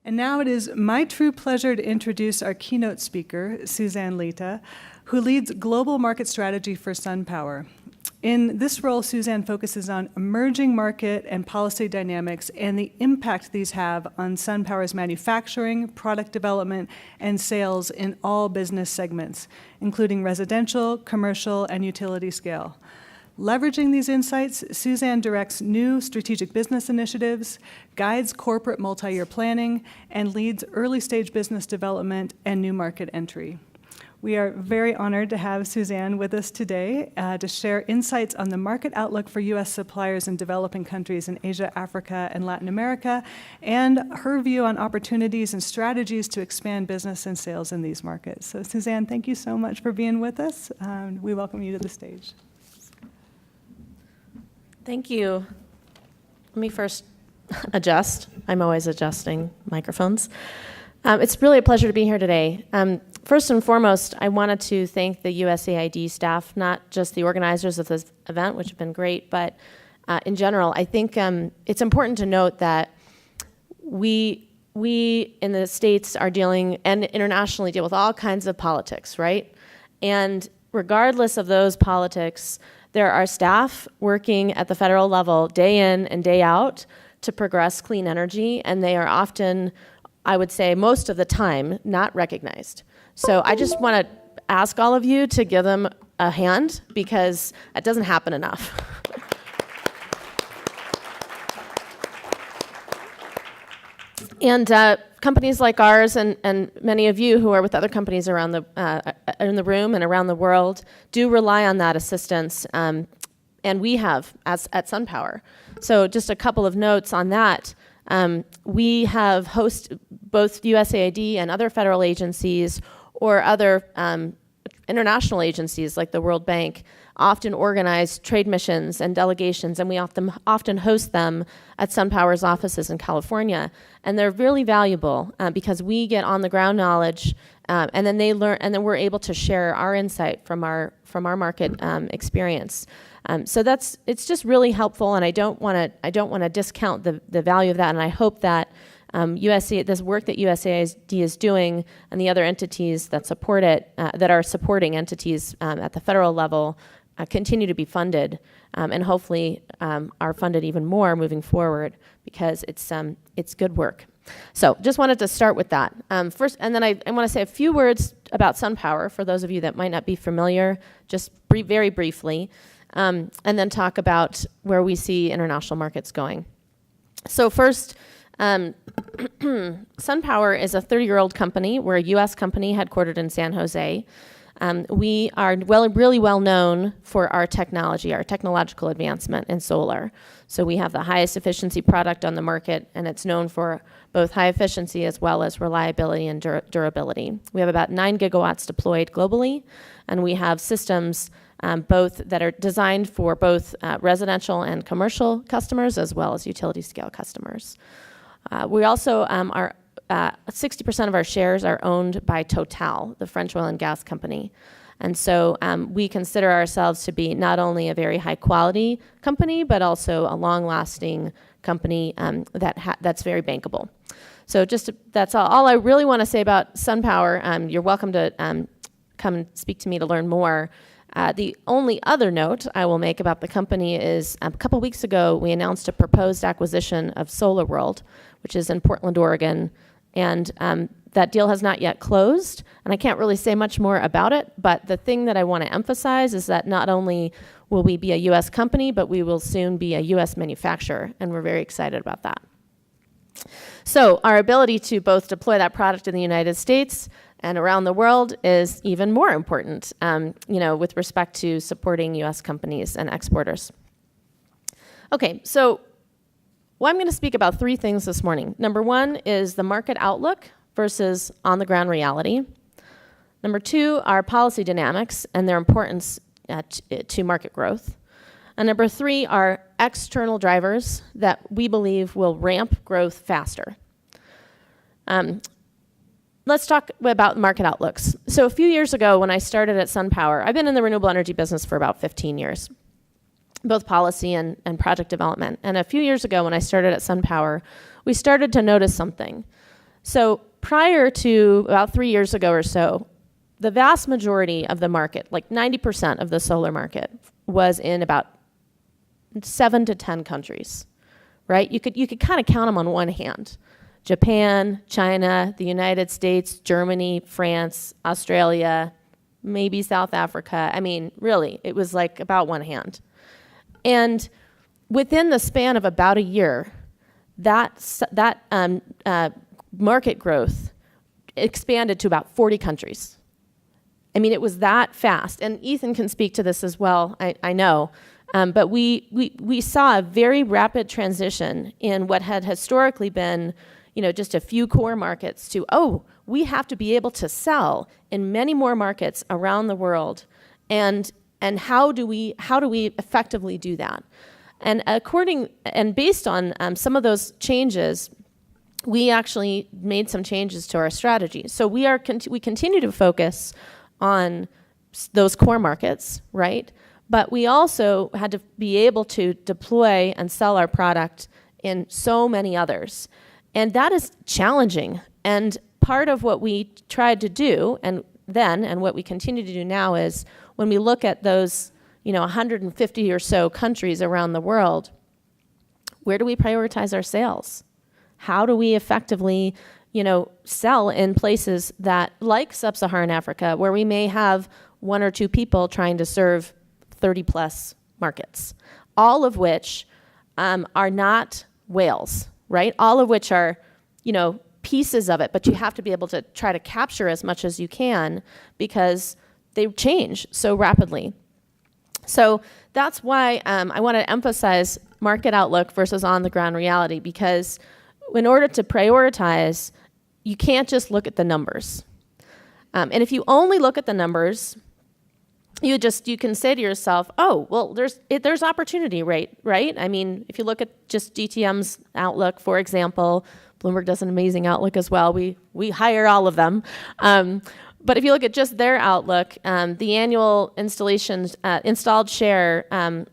And now it is my true pleasure to introduce our keynote speaker, Suzanne Leta, who leads global market strategy for SunPower. In this role, Suzanne focuses on emerging market and policy dynamics and the impact these have on SunPower's manufacturing, product development, and sales in all business segments, including residential, commercial, and utility scale. Leveraging these insights, Suzanne directs new strategic business initiatives, guides corporate multi-year planning, and leads early-stage business development and new market entry. We are very honored to have Suzanne with us today to share insights on the market outlook for U.S. suppliers in developing countries in Asia, Africa, and Latin America, and her view on opportunities and strategies to expand business and sales in these markets. So Suzanne, thank you so much for being with us. We welcome you to the stage. Thank you. Let me first adjust. I'm always adjusting microphones. It's really a pleasure to be here today. First and foremost, I wanted to thank the USAID staff, not just the organizers of this event, which have been great, but in general. I think it's important to note that we in the States are dealing, and internationally deal with all kinds of politics, right? And regardless of those politics, there are staff working at the federal level day in and day out to progress clean energy, and they are often, I would say most of the time, not recognized. So I just want to ask all of you to give them a hand, because it doesn't happen enough. And companies like ours and many of you who are with other companies around in the room and around the world do rely on that assistance, and we have at SunPower. So just a couple of notes on that. We have hosted both USAID and other federal agencies or other international agencies like the World Bank often organize trade missions and delegations, and we often host them at SunPower's offices in California. And they're really valuable because we get on the ground knowledge, and then they learn, and then we're able to share our insight from our market experience. So it's just really helpful, and I don't want to discount the value of that. And I hope that this work that USAID is doing and the other entities that support it, that are supporting entities at the federal level, continue to be funded, and hopefully are funded even more moving forward, because it's good work. So just wanted to start with that first, and then I want to say a few words about SunPower for those of you that might not be familiar, just very briefly, and then talk about where we see international markets going. So first, SunPower is a 30-year-old company. We're a U.S. company headquartered in San Jose. We are really well known for our technology, our technological advancement in solar. So we have the highest efficiency product on the market, and it's known for both high efficiency as well as reliability and durability. We have about 9 gigawatts deployed globally, and we have systems both that are designed for both residential and commercial customers as well as utility scale customers. We also are 60% of our shares are owned by Total, the French oil and gas company. And so we consider ourselves to be not only a very high quality company, but also a long-lasting company that's very bankable. So that's all I really want to say about SunPower. You're welcome to come and speak to me to learn more. The only other note I will make about the company is a couple weeks ago, we announced a proposed acquisition of Solarworld, which is in Portland, Oregon. And that deal has not yet closed, and I can't really say much more about it, but the thing that I want to emphasize is that not only will we be a U.S. company, but we will soon be a U.S. manufacturer, and we're very excited about that. So our ability to both deploy that product in the United States and around the world is even more important, with respect to supporting U.S. companies and exporters. Okay, so I'm going to speak about 3 things this morning. Number 1 is the market outlook versus on-the-ground reality. Number 2 are policy dynamics and their importance to market growth. And number 3 are external drivers that we believe will ramp growth faster. Let's talk about market outlooks. So a few years ago when I started at SunPower, I've been in the renewable energy business for about 15 years. Both policy and project development. And a few years ago when I started at SunPower, we started to notice something. So prior to about 3 years ago or so, the vast majority of the market, like 90% of the solar market, was in about 7 to 10 countries, right? You could kind of count them on one hand. Japan, China, the United States, Germany, France, Australia, maybe South Africa. I mean, really, it was like about one hand. And within the span of about a year, that market growth expanded to about 40 countries. I mean, it was that fast. And Ethan can speak to this as well, I know. But we saw a very rapid transition in what had historically been, just a few core markets to, we have to be able to sell in many more markets around the world. And how do we effectively do that? And based on some of those changes, we actually made some changes to our strategy. So we continue to focus on those core markets, right? But we also had to be able to deploy and sell our product in so many others. And that is challenging. And part of what we tried to do and what we continue to do now is when we look at those 150 or so countries around the world, where do we prioritize our sales? How do we effectively, sell in places that, like sub-Saharan Africa, where we may have 1 or 2 people trying to serve 30 plus markets, all of which are not whales, right? All of which are, pieces of it, but you have to be able to try to capture as much as you can because they change so rapidly. So that's why I want to emphasize market outlook versus on-the-ground reality, because in order to prioritize, you can't just look at the numbers. And if you only look at the numbers, you can say to yourself, there's opportunity, right? I mean, if you look at just DTM's outlook, for example, Bloomberg does an amazing outlook as well. We hire all of them. But if you look at just their outlook, the annual installed share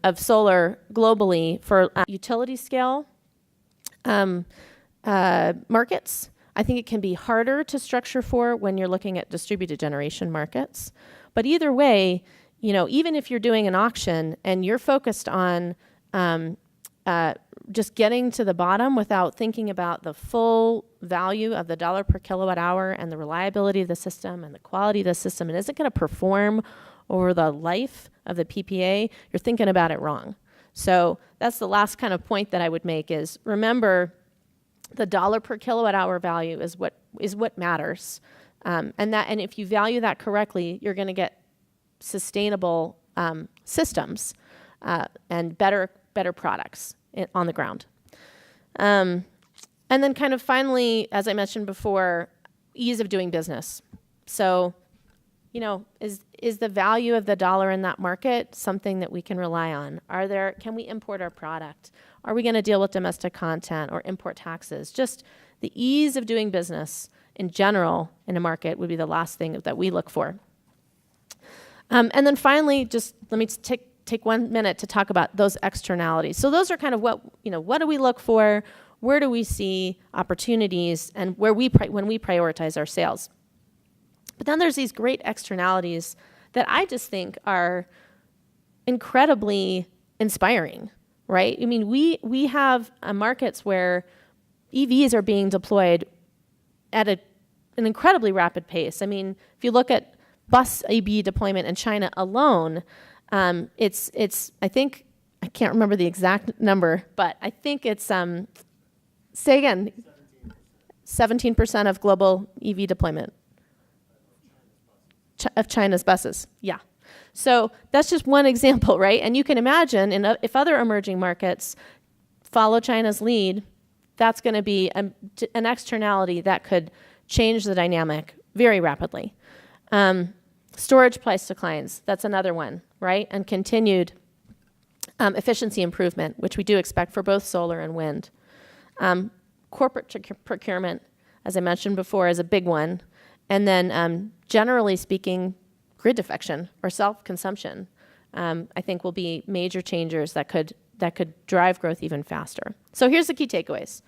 of solar globally for utility scale markets, I think it can be harder to structure for when you're looking at distributed generation markets. But either way, even if you're doing an auction and you're focused on just getting to the bottom without thinking about the full value of the dollar per kilowatt hour and the reliability of the system and the quality of the system, and is it going to perform over the life of the PPA, you're thinking about it wrong. So that's the last kind of point that I would make is remember the dollar per kilowatt hour value is what matters. And if you value that correctly, you're going to get sustainable systems and better products on the ground. And then kind of finally, as I mentioned before, ease of doing business. So, is the value of the dollar in that market something that we can rely on? Can we import our product? Are we going to deal with domestic content or import taxes? Just the ease of doing business in general in a market would be the last thing that we look for. And then finally, just let me take 1 minute to talk about those externalities. So those are kind of what do we look for? Where do we see opportunities? And when we prioritize our sales. But then there's these great externalities that I just think are incredibly inspiring, right? I mean, we have markets where EVs are being deployed at an incredibly rapid pace. I mean, if you look at bus EV deployment in China alone, it's I think, I can't remember the exact number, but I think it's, say again, 17% of global EV deployment. Of China's buses, yeah. So that's just one example, right? And you can imagine if other emerging markets follow China's lead, that's going to be an externality that could change the dynamic very rapidly. Storage price declines, that's another one, right? And continued efficiency improvement, which we do expect for both solar and wind. Corporate procurement, as I mentioned before, is a big one. And then generally speaking, grid defection or self-consumption, I think will be major changers that could drive growth even faster. So here's the key takeaways.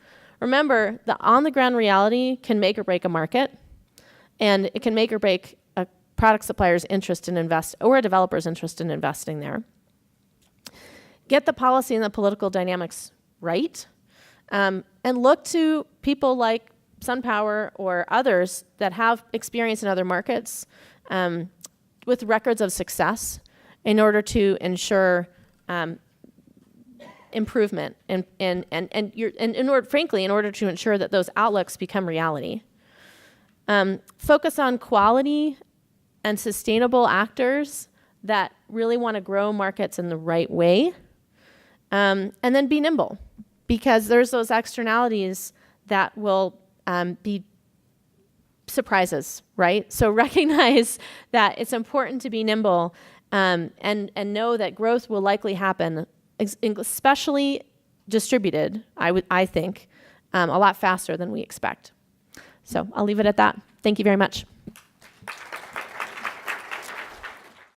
remember, the on-the-ground reality can make or break a market, and it can make or break a product supplier's interest in or a developer's interest in investing there. Get the policy and the political dynamics right, and look to people like SunPower or others that have experience in other markets with records of success in order to ensure improvement and in order to ensure that those outlooks become reality. Focus on quality and sustainable actors that really want to grow markets in the right way, and then be nimble, because there's those externalities that will be surprises, right? So recognize that it's important to be nimble, and know that growth will likely happen, especially distributed, I think, a lot faster than we expect. So I'll leave it at that. Thank you very much.